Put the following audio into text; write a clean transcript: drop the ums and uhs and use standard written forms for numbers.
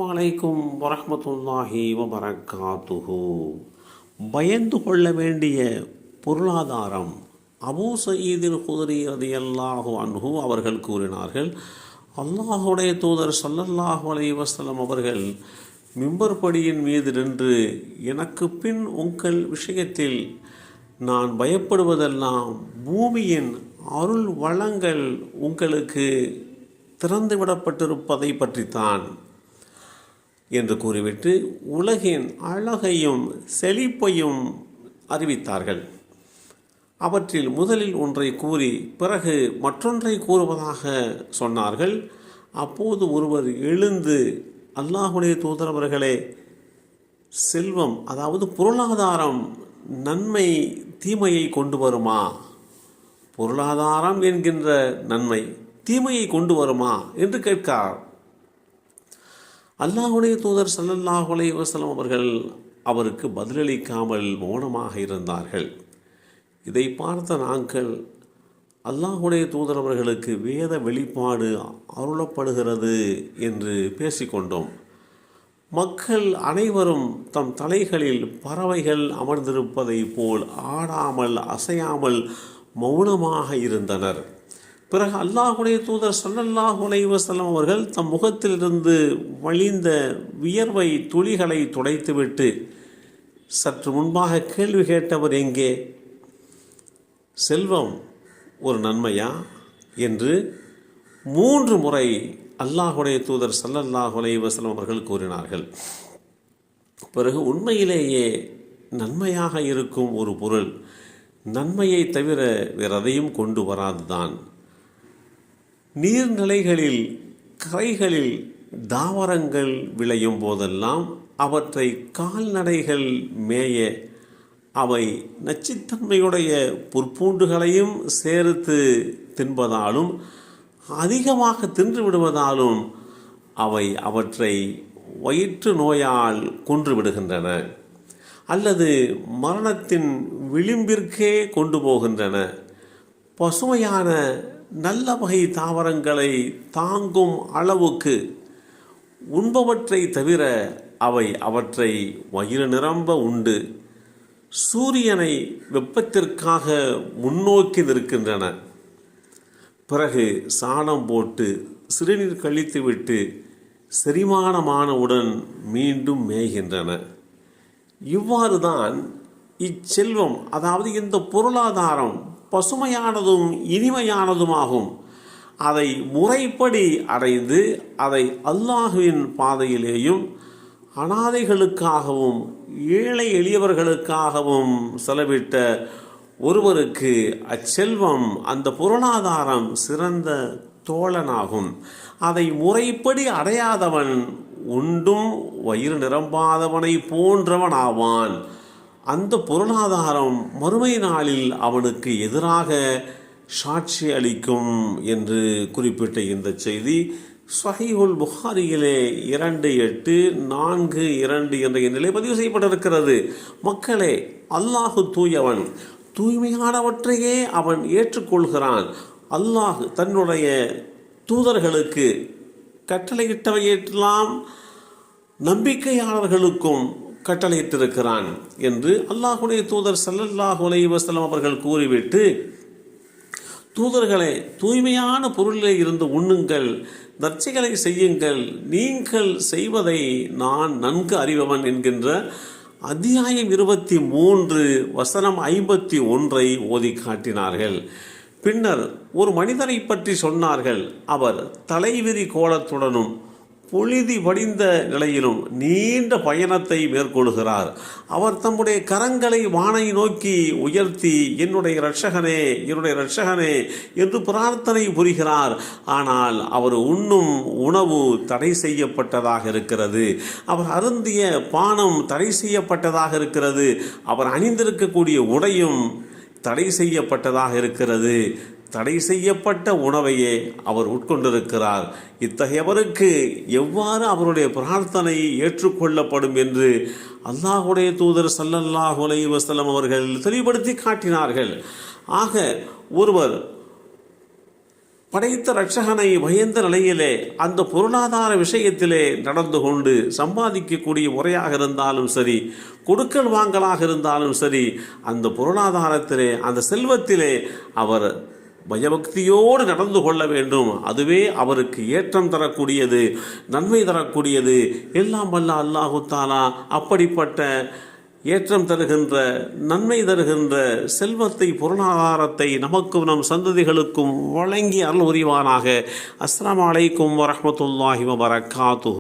வலைக்கும் வரஹ்மத்துல்லாஹி வபரகாத்துஹு. பயந்து கொள்ள வேண்டிய பொருளாதாரம். அபூ சயீதில் குத்ரி ரலியல்லாஹு அன்ஹு அவர்கள் கூறினார்கள், அல்லாஹுடைய தூதர் ஸல்லல்லாஹு அலைஹி வஸல்லம் அவர்கள் மிம்பர் படியின் மீது நின்று, எனக்கு பின் உங்கள் விஷயத்தில் நான் பயப்படுவதெல்லாம் பூமியின் அருள் வளங்கள் உங்களுக்கு திறந்துவிடப்பட்டிருப்பதை பற்றித்தான் என்று கூறிவிட்டு உலகின் அழகையும் செழிப்பையும் அறிவித்தார்கள். அவற்றில் முதலில் ஒன்றை கூறி பிறகு மற்றொன்றை கூறுவதாக சொன்னார்கள். அப்போது ஒருவர் எழுந்து, அல்லாஹுடைய தூதர் அவர்களே, செல்வம் அதாவது பொருளாதாரம் நன்மை தீமையை கொண்டு வருமா? பொருளாதாரம் என்கின்ற நன்மை தீமையை கொண்டு வருமா என்று கேட்கிறார். அல்லாஹுடைய தூதர் ஸல்லல்லாஹு அலைஹி வஸல்லம் அவர்கள் அவருக்கு பதிலளிக்காமல் மௌனமாக இருந்தார்கள். இதை பார்த்த நாங்கள் அல்லாஹுடைய தூதர் அவர்களுக்கு வேத வெளிப்பாடு அருளப்படுகிறது என்று பேசிக்கொண்டோம். மக்கள் அனைவரும் தம் தலைகளில் பறவைகள் அமர்ந்திருப்பதை போல் ஆடாமல் அசையாமல் மௌனமாக இருந்தனர். பிறகு அல்லாஹுடைய தூதர் ஸல்லல்லாஹு அலைஹி வஸல்லம் அவர்கள் தம் முகத்திலிருந்து வழிந்த வியர்வை துளிகளை துடைத்துவிட்டு, சற்று முன்பாக கேள்வி கேட்டவர் எங்கே? செல்வம் ஒரு நன்மையா என்று 3 முறை அல்லாஹுடைய தூதர் ஸல்லல்லாஹு அலைஹி வஸல்லம் அவர்கள் கூறினார்கள். பிறகு உண்மையிலேயே நன்மையாக இருக்கும் ஒரு பொருள் நன்மையை தவிர வேறெதையும் கொண்டு வராதுதான். நீர்நிலைகளில் கரைகளில் தாவரங்கள் விளையும் போதெல்லாம் அவற்றை கால்நடைகள் மேய அவை நச்சுத்தன்மையுடைய புற்பூண்டுகளையும் சேர்த்து தின்பதாலும் அதிகமாக தின்று விடுவதாலும் அவை அவற்றை வயிற்று நோயால் கொன்று விடுகின்றன அல்லது மரணத்தின் விளிம்பிற்கே கொண்டு போகின்றன. பசுமையான நல்ல வகை தாவரங்களை தாங்கும் அளவுக்கு உண்பவற்றை தவிர அவை அவற்றை வயிறு நிரம்ப உண்டு சூரியனை வெப்பத்திற்காக முன்னோக்கி நிற்கின்றன. பிறகு சாணம் போட்டு சிறுநீர் கழித்துவிட்டு செரிமானமானவுடன் மீண்டும் மேய்கின்றன. இவ்வாறு தான் இச்செல்வம், அதாவது இந்த பொருளாதாரம் பசுமையானதும் இனிமையானதுமாகும். அதை முறைப்படி அடைந்து அதை அல்லாஹுவின் பாதையிலேயும் அனாதைகளுக்காகவும் ஏழை எளியவர்களுக்காகவும் செலவிட்ட ஒருவருக்கு அச்செல்வம், அந்த பொருளாதாரம் சிறந்த தோழனாகும். அதை முறைப்படி அடையாதவன் உண்டும் வயிறு நிரம்பாதவனை போன்றவன் ஆவான். அந்த பொருளாதாரம் மறுமை நாளில் அவனுக்கு எதிராக சாட்சி அளிக்கும் என்று குறிப்பிட்ட இந்த செய்தி ஸஹீஹுல் புகாரியிலே 2842 என்ற எண்ணிலே பதிவு செய்யப்பட்டிருக்கிறது. மக்களே, அல்லாஹு தூயவன், தூய்மையானவற்றையே அவன் ஏற்றுக்கொள்கிறான். அல்லாஹ் தன்னுடைய தூதர்களுக்கு கட்டளையிட்டவையெல்லாம் நம்பிக்கையாளர்களுக்கும் கட்டளையிட்டிருக்கிறான் என்று அல்லாஹுடைய தூதர் ஸல்லல்லாஹு அலைஹி வஸல்லம் அவர்கள் கூறிவிட்டு, தூதர்களே, தூய்மையான பொருளிலே இருந்து உண்ணுங்கள், நற்செயலை செய்யுங்கள், நீங்கள் செய்வதை நான் நன்கு அறிபவன் என்கின்ற அத்தியாயம் 23 வசனம் 51 ஓதி காட்டினார்கள். பின்னர் ஒரு மனிதரை பற்றி சொன்னார்கள். அவர் தலைவிரி கோலத்துடனும் பொழுதி வடிந்த நிலையிலும் நீண்ட பயணத்தை மேற்கொள்கிறார். அவர் தம்முடைய கரங்களை வானை நோக்கி உயர்த்தி, என்னுடைய இரட்சகனே, என்னுடைய இரட்சகனே என்று பிரார்த்தனை புரிகிறார். ஆனால் அவர் உண்ணும் உணவு தடை செய்யப்பட்டதாக இருக்கிறது. அவர் அருந்திய பானம் தடை செய்யப்பட்டதாக இருக்கிறது. அவர் அணிந்திருக்கக்கூடிய உடையும் தடை செய்யப்பட்டதாக இருக்கிறது. தடை செய்யப்பட்ட உணவையே அவர் உட்கொண்டிருக்கிறார். இத்தகையவருக்கு எவ்வாறு அவருடைய பிரார்த்தனை ஏற்றுக்கொள்ளப்படும் என்று அல்லாஹுடைய தூதர் ஸல்லல்லாஹு அலைஹி வஸல்லம் அவர்கள் தெளிவுபடுத்தி காட்டினார்கள். ஆக ஒருவர் படைத்த இரட்சகனை பயந்த நிலையிலே அந்த பொருளாதார விஷயத்திலே நடந்து கொண்டு சம்பாதிக்கக்கூடிய முறையாக இருந்தாலும் சரி, கொடுக்கல் வாங்கலாக இருந்தாலும் சரி, அந்த பொருளாதாரத்திலே அந்த செல்வத்திலே அவர் பயபக்தியோடு நடந்து கொள்ள வேண்டும். அதுவே அவருக்கு ஏற்றம் தரக்கூடியது, நன்மை தரக்கூடியது. எல்லாம் வல்ல அல்லாஹு தஆலா அப்படிப்பட்ட ஏற்றம் தருகின்ற, நன்மை தருகின்ற செல்வத்தை, பொருளாதாரத்தை நமக்கும் நம் சந்ததிகளுக்கும் வழங்கி அருள் புரிவானாக. அஸ்ஸலாமு அலைக்கும் வரஹ்மத்துல்லாஹி வபரகாத்துஹு.